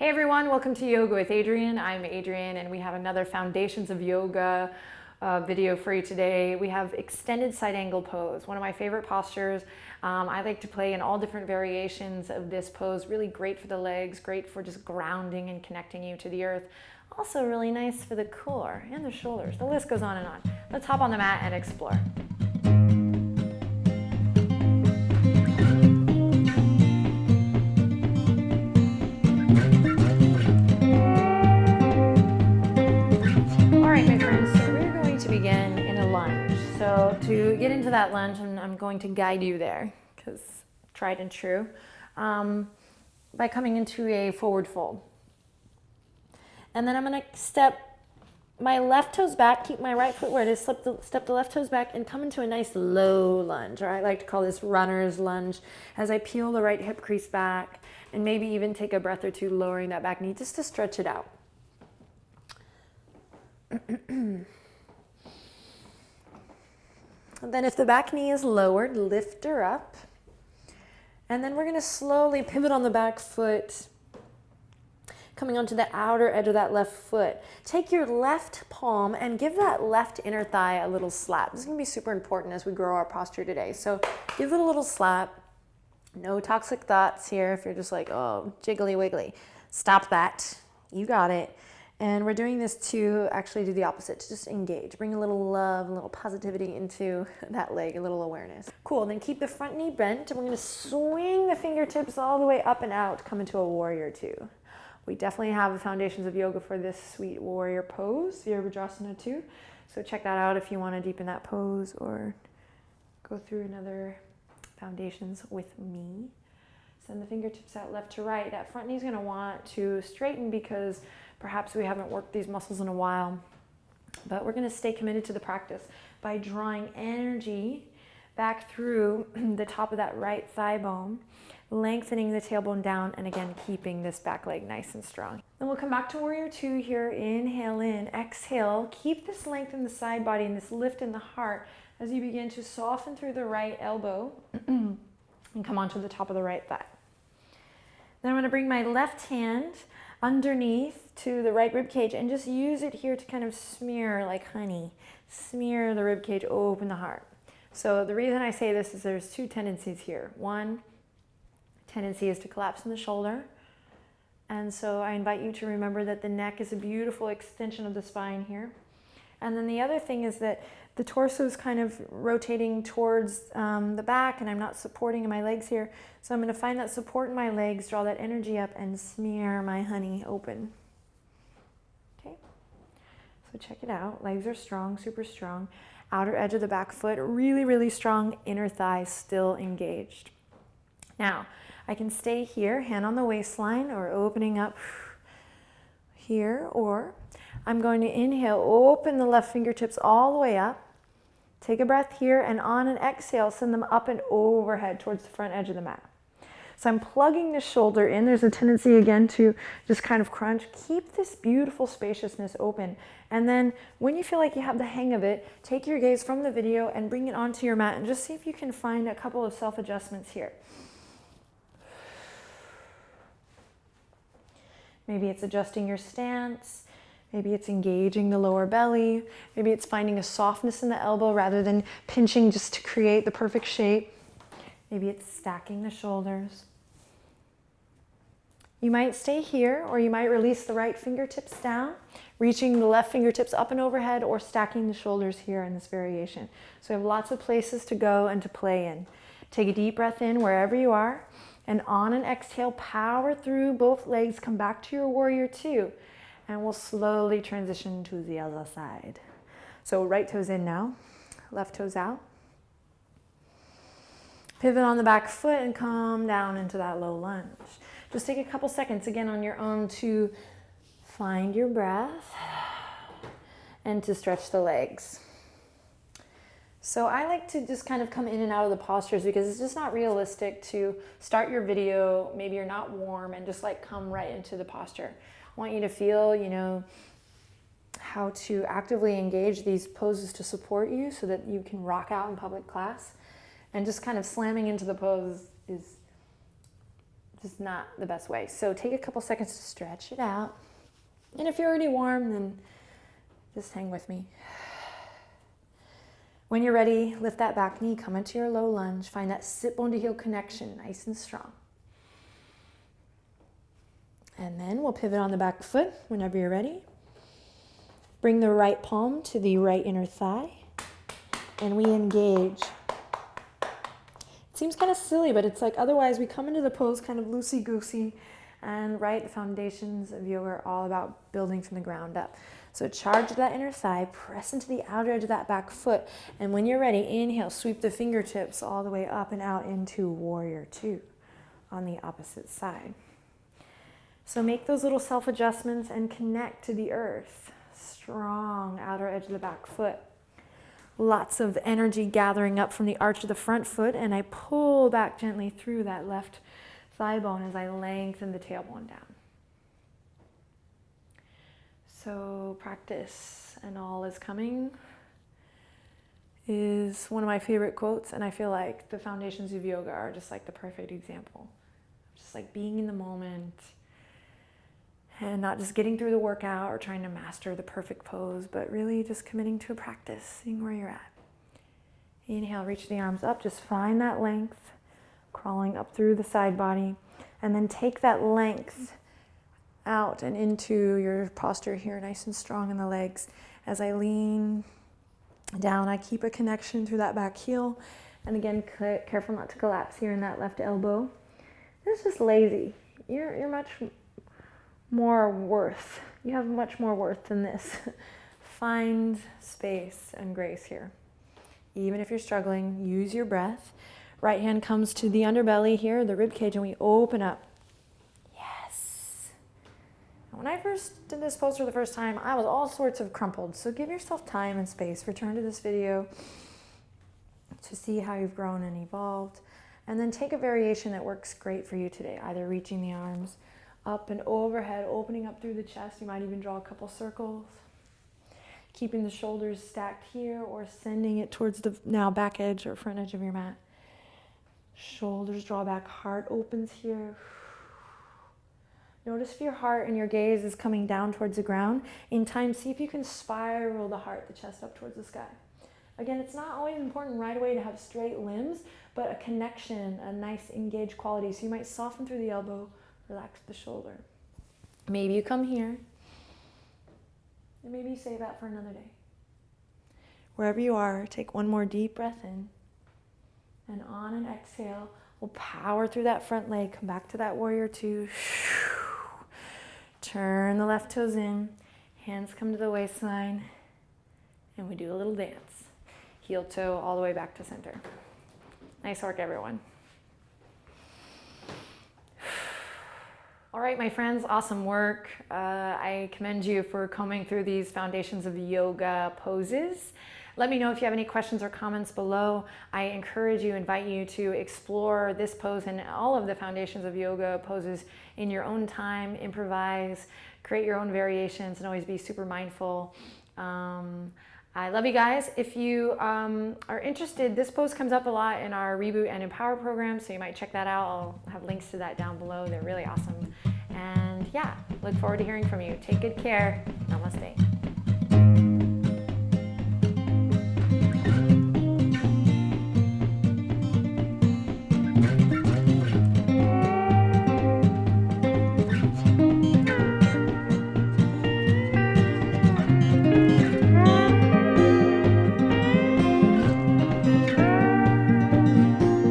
Hey everyone, welcome to Yoga with Adriene. I'm Adriene and we have another Foundations of Yoga video for you today. We have extended side angle pose, one of my favorite postures. I like to play in all different variations of this pose. Really great for the legs, great for just grounding and connecting you to the earth. Also really nice for the core and the shoulders. The list goes on and on. Let's hop on the mat and explore. Begin in a lunge. So to get into that lunge, and I'm going to guide you there because tried and true, by coming into a forward fold. And then I'm going to step my left toes back, keep my right foot where it is, step the left toes back and come into a nice low lunge, or I like to call this runner's lunge, as I peel the right hip crease back and maybe even take a breath or two lowering that back knee just to stretch it out. And then if the back knee is lowered, lift her up. And then we're going to slowly pivot on the back foot, coming onto the outer edge of that left foot. Take your left palm and give that left inner thigh a little slap. This is going to be super important as we grow our posture today. So give it a little slap. No toxic thoughts here. If you're just like, oh, jiggly wiggly, stop that. You got it. And we're doing this to actually do the opposite, to just engage. Bring a little love, a little positivity into that leg, a little awareness. Cool, then keep the front knee bent, and we're gonna swing the fingertips all the way up and out, come into a warrior two. We definitely have the foundations of yoga for this sweet warrior pose, the Virabhadrasana too. So check that out if you wanna deepen that pose or go through another foundations with me. Send the fingertips out left to right. That front knee is gonna want to straighten because perhaps we haven't worked these muscles in a while, but we're going to stay committed to the practice by drawing energy back through the top of that right thigh bone, lengthening the tailbone down, and again, keeping this back leg nice and strong. Then we'll come back to warrior two here. Inhale in, exhale. Keep this length in the side body and this lift in the heart as you begin to soften through the right elbow and come onto the top of the right thigh. Then I'm going to bring my left hand underneath to the right rib cage and just use it here to kind of smear like honey. Smear the rib cage, open the heart. So the reason I say this is there's two tendencies here. One tendency is to collapse in the shoulder. And so I invite you to remember that the neck is a beautiful extension of the spine here. And then the other thing is that the torso is kind of rotating towards the back and I'm not supporting my legs here. So I'm going to find that support in my legs, draw that energy up and smear my honey open. Okay, so check it out. Legs are strong, super strong. Outer edge of the back foot, really, really strong. Inner thigh still engaged. Now, I can stay here, hand on the waistline or opening up here, or I'm going to inhale, open the left fingertips all the way up. Take a breath here, and on an exhale, send them up and overhead towards the front edge of the mat. So I'm plugging the shoulder in. There's a tendency again to just kind of crunch. Keep this beautiful spaciousness open. And then when you feel like you have the hang of it, take your gaze from the video and bring it onto your mat and just see if you can find a couple of self-adjustments here. Maybe it's adjusting your stance. Maybe it's engaging the lower belly. Maybe it's finding a softness in the elbow rather than pinching just to create the perfect shape. Maybe it's stacking the shoulders. You might stay here, or you might release the right fingertips down, reaching the left fingertips up and overhead, or stacking the shoulders here in this variation. So we have lots of places to go and to play in. Take a deep breath in wherever you are, and on an exhale, power through both legs, come back to your warrior two. And we'll slowly transition to the other side. So right toes in now, left toes out. Pivot on the back foot and come down into that low lunge. Just take a couple seconds again on your own to find your breath and to stretch the legs. So I like to just kind of come in and out of the postures because it's just not realistic to start your video, maybe you're not warm, and just like come right into the posture. I want you to feel, how to actively engage these poses to support you so that you can rock out in public class. And just kind of slamming into the pose is just not the best way. So take a couple seconds to stretch it out. And if you're already warm, then just hang with me. When you're ready, lift that back knee, come into your low lunge. Find that sit bone to heel connection, nice and strong. And then we'll pivot on the back foot whenever you're ready. Bring the right palm to the right inner thigh. And we engage. It seems kind of silly, but it's like otherwise we come into the pose kind of loosey-goosey. And right, the foundations of yoga are all about building from the ground up. So charge that inner thigh, press into the outer edge of that back foot. And when you're ready, inhale, sweep the fingertips all the way up and out into warrior two on the opposite side. So make those little self-adjustments and connect to the earth. Strong outer edge of the back foot. Lots of energy gathering up from the arch of the front foot, and I pull back gently through that left thigh bone as I lengthen the tailbone down. So practice and all is coming is one of my favorite quotes, and I feel like the foundations of yoga are just like the perfect example. Just like being in the moment and not just getting through the workout or trying to master the perfect pose, but really just committing to a practice, seeing where you're at. Inhale, reach the arms up, just find that length, crawling up through the side body, and then take that length out and into your posture here, nice and strong in the legs. As I lean down, I keep a connection through that back heel, and again, careful not to collapse here in that left elbow. This is just lazy. You're much more worth. You have much more worth than this. Find space and grace here. Even if you're struggling, use your breath. Right hand comes to the underbelly here, the rib cage, and we open up. Yes. When I first did this pose for the first time, I was all sorts of crumpled. So give yourself time and space. Return to this video to see how you've grown and evolved. And then take a variation that works great for you today, either reaching the arms up and overhead, opening up through the chest. You might even draw a couple circles. Keeping the shoulders stacked here or sending it towards the now back edge or front edge of your mat. Shoulders draw back, heart opens here. Notice if your heart and your gaze is coming down towards the ground. In time, see if you can spiral the heart, the chest up towards the sky. Again, it's not always important right away to have straight limbs, but a connection, a nice engaged quality. So you might soften through the elbow, relax the shoulder. Maybe you come here, and maybe you save that for another day. Wherever you are, take one more deep breath in. And on an exhale, we'll power through that front leg, come back to that warrior two. Turn the left toes in, hands come to the waistline, and we do a little dance. Heel toe all the way back to center. Nice work, everyone. All right, my friends, awesome work. I commend you for combing through these foundations of yoga poses. Let me know if you have any questions or comments below. I invite you to explore this pose and all of the foundations of yoga poses in your own time, improvise, create your own variations, and always be super mindful. I love you guys. If you are interested, this pose comes up a lot in our Reboot and Empower program, so you might check that out. I'll have links to that down below. They're really awesome. And yeah, look forward to hearing from you. Take good care. Namaste.